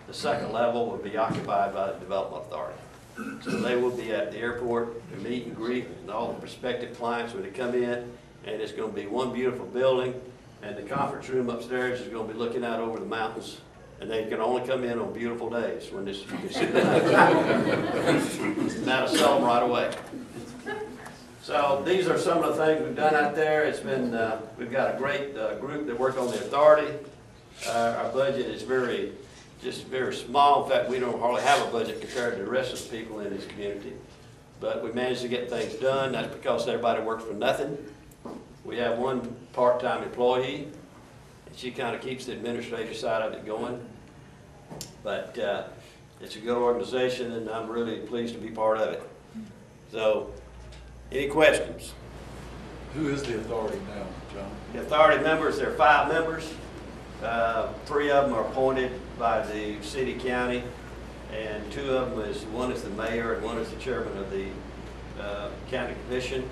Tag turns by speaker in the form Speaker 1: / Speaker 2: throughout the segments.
Speaker 1: The second level will be occupied by the Development Authority. So they will be at the airport to meet and greet and all the prospective clients when they come in. And it's going to be one beautiful building. And the conference room upstairs is going to be looking out over the mountains. And they can only come in on beautiful days when this, you can see the mountains. That'll sell them right away. So these are some of the things we've done out there. It's been, we've got a great group that work on the authority. Our budget is just very small. In fact, we don't hardly have a budget compared to the rest of the people in this community. But we managed to get things done. That's because everybody works for nothing. We have one part-time employee, and she kind of keeps the administrative side of it going. But it's a good organization, and I'm really pleased to be part of it. So, any questions?
Speaker 2: Who is the authority now, John?
Speaker 1: The authority members, there are 5 members. 3 of them are appointed by the city, county, and 2 of them one is the mayor and one is the chairman of the county commission.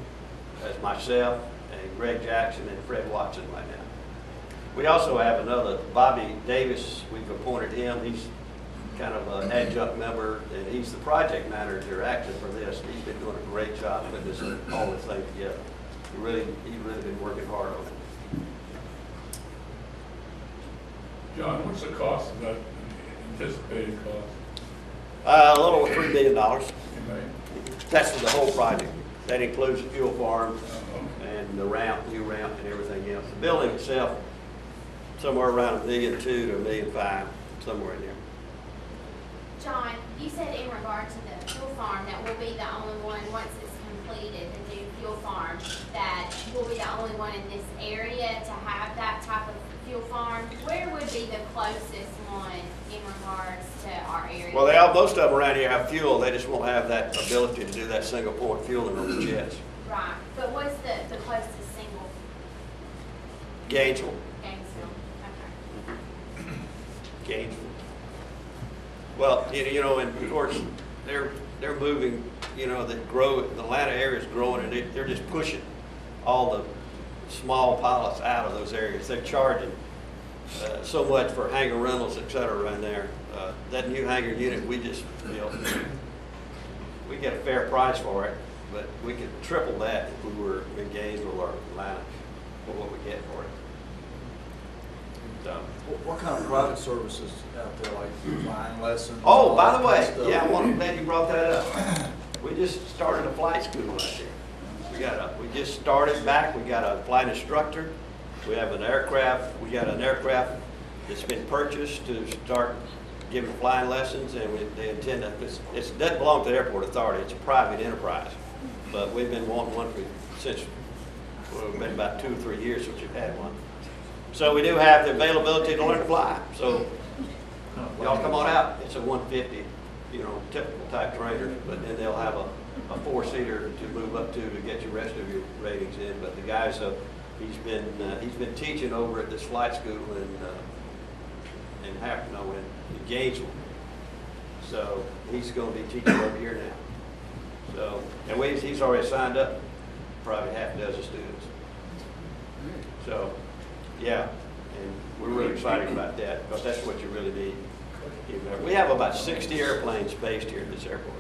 Speaker 1: That's myself and Greg Jackson and Fred Watson right now. We also have another, Bobby Davis, we've appointed him. He's kind of an adjunct member, and he's the project manager actually for this. He's been doing a great job putting this all this thing together. He's really been working hard on it.
Speaker 3: John, what's the cost of that anticipated cost?
Speaker 1: A little over $3 billion.
Speaker 3: Okay.
Speaker 1: That's for the whole project. That includes the fuel farm and the ramp, new ramp, and everything else. The building itself, somewhere around $1.2 million to $1.5 million, somewhere in there.
Speaker 4: John, you said in regard to the fuel farm that we'll be the only one, once it's completed, the new fuel farm, that we'll be the only one in this area to have that type of fuel farm. Where would be the closest one in regards to our area?
Speaker 1: Well, most of them around here have fuel. They just won't have that ability to do that single point fueling on the jets.
Speaker 4: Right. But what's the closest single?
Speaker 1: Gainesville.
Speaker 4: Gainesville. Okay.
Speaker 1: Gainesville. Well, you know, and of course, they're moving, you know, the Atlanta area is growing, and they're just pushing all the small pilots out of those areas. They're charging so much for hangar rentals, et cetera, around there. That new hangar unit we just built, we get a fair price for it, but we could triple that if we were in Gainesville or Atlanta for what we get for it. So.
Speaker 2: What kind of private services out there, like flying lessons?
Speaker 1: Oh, by the way, yeah, I'm glad you brought that up. We just started a flight school right there. We just started back. We got a flight instructor. We have an aircraft. We got an aircraft that's been purchased to start giving flying lessons, and they intend to. It doesn't belong to the airport authority. It's a private enterprise, but we've been wanting one since it's been about 2 or 3 years since we've had one. So we do have the availability to learn to fly. So y'all come on out. It's a 150, you know, typical type trainer, but then they'll have a 4-seater to move up to get your rest of your ratings in. But the guys, he's been teaching over at this flight school in Gainesville. So he's going to be teaching over here now. So and he's already signed up probably half a dozen students. So. Yeah, and we're really excited about that because that's what you really need. We have about 60 airplanes based here at this airport.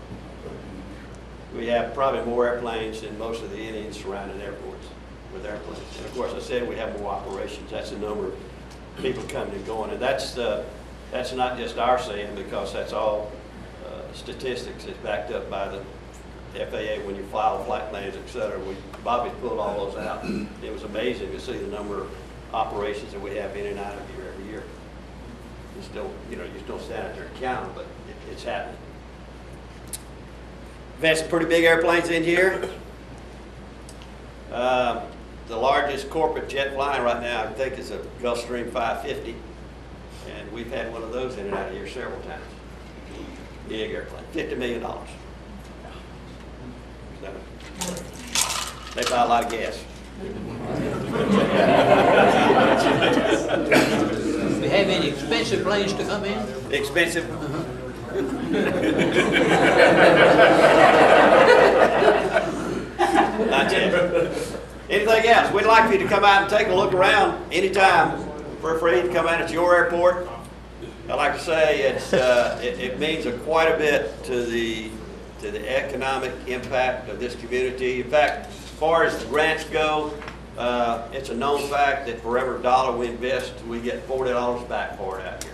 Speaker 1: We have probably more airplanes than most of the Indian surrounding airports with airplanes. And of course, I said we have more operations. That's the number of people coming and going. And that's not just our saying, because that's all statistics. It's backed up by the FAA when you file flight plans, et cetera. Bobby pulled all those out. It was amazing to see the number of operations that we have in and out of here every year. You still, you don't stand out there and count them, but it's happening. We've had some pretty big airplanes in here. The largest corporate jet flying right now, I think, is a Gulfstream 550, and we've had one of those in and out of here several times. Big airplane, $50 million. So, they buy a lot of gas.
Speaker 5: Do we have any expensive planes to come in?
Speaker 1: Expensive? Not yet. Anything else? We'd like for you to come out and take a look around anytime. For free to come out at your airport. I like to say it's, it means quite a bit to the economic impact of this community. In fact, as far as the grants go, it's a known fact that for every dollar we invest, we get $40 back for it out here.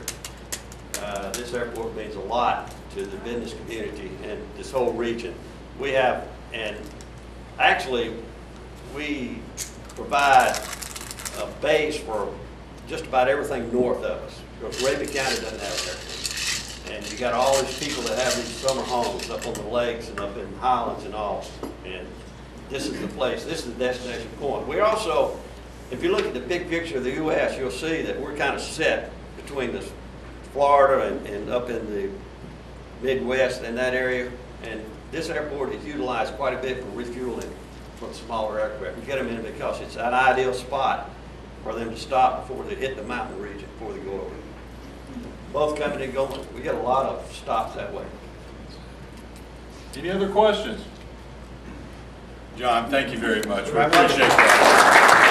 Speaker 1: This airport means a lot to the business community and this whole region. We have, and actually, we provide a base for just about everything north of us, because Raven County doesn't have an airport. And you got all these people that have these summer homes up on the lakes and up in Highlands and all, and this is the place, this is the destination point. We also, if you look at the big picture of the U.S., you'll see that we're kind of set between this Florida and up in the Midwest and that area, and this airport is utilized quite a bit for refueling for the smaller aircraft. We get them in because it's an ideal spot for them to stop before they hit the mountain region, before they go over. Both coming and going. We get a lot of stops that way.
Speaker 6: Any other questions? John, thank you very much. We
Speaker 1: Right.
Speaker 6: appreciate that.